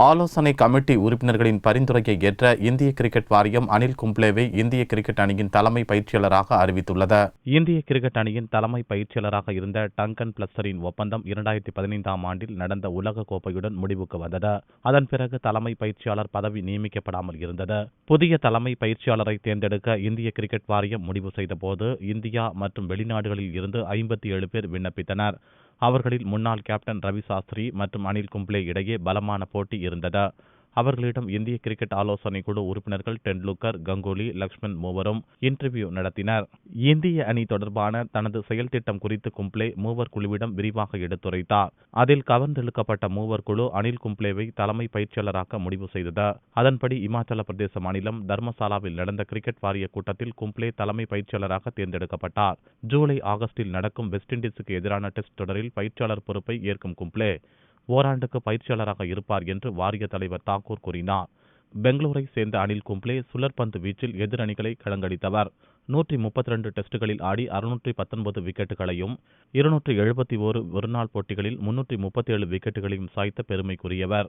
ஆலோசனை கமிட்டி உறுப்பினர்களின் பரிந்துரையை ஏற்ற இந்திய கிரிக்கெட் வாரியம் அனில் கும்ப்ளேவை இந்திய கிரிக்கெட் அணியின் தலைமை பயிற்சியாளராக அறிவித்துள்ளது. இந்திய கிரிக்கெட் அணியின் தலைமை பயிற்சியாளராக இருந்த டங்கன் பிளஸ்ஸரின் ஒப்பந்தம் 2015ஆம் ஆண்டில் நடந்த உலக கோப்பையுடன் முடிவுக்கு வந்தது. அதன் பிறகு தலைமை பயிற்சியாளர் பதவி நியமிக்கப்படாமல் இருந்தது. புதிய தலைமை பயிற்சியாளரை தேர்ந்தெடுக்க இந்திய கிரிக்கெட் வாரியம் முடிவு செய்தபோது இந்தியா மற்றும் வெளிநாடுகளில் இருந்து 57 பேர் விண்ணப்பித்தனர். அவர்களில் முன்னாள் கேப்டன் ரவி சாஸ்திரி மற்றும் அனில் கும்ப்ளே இடையே பலமான போட்டி இருந்தது. அவர்களிடம் இந்திய கிரிக்கெட் ஆலோசனை குழு உறுப்பினர்கள் டெண்டுல்கர், கங்குலி, லக்ஷ்மண் மூவரும் இன்டர்வியூ நடத்தினர். இந்திய அணி தொடர்பான தனது செயல் திட்டம் குறித்து கும்ப்ளே மூவர் குழுவிடம் விரிவாக எடுத்துரைத்தார். அதில் கவர்ந்தெழுக்கப்பட்ட மூவர் குழு அனில் கும்ப்ளேவை தலைமை பயிற்சியாளராக முடிவு செய்தது. அதன்படி இமாச்சல பிரதேச மாநிலம் தர்மசாலாவில் நடந்த கிரிக்கெட் வாரிய கூட்டத்தில் கும்ப்ளே தலைமை பயிற்சியாளராக தேர்ந்தெடுக்கப்பட்டார். ஜூலை, ஆகஸ்டில் நடக்கும் வெஸ்ட் இண்டீஸுக்கு எதிரான டெஸ்ட் தொடரில் பயிற்சியாளர் பொறுப்பை ஏற்கும் கும்ப்ளே ஓராண்டுக்கு பயிற்சியாளராக இருப்பார் என்று வாரிய தலைவர் தாக்கூர் கூறினார். பெங்களூரை சேர்ந்த அனில் கும்ப்ளே சுழற்பந்து வீச்சில் எதிரணிகளை கலங்கடித்தவர். 132 டெஸ்டுகளில் ஆடி 619 விக்கெட்டுகளையும் 271 ஒருநாள் போட்டிகளில் 337 விக்கெட்டுகளையும் சாய்த்த பெருமைக்குரியவர்.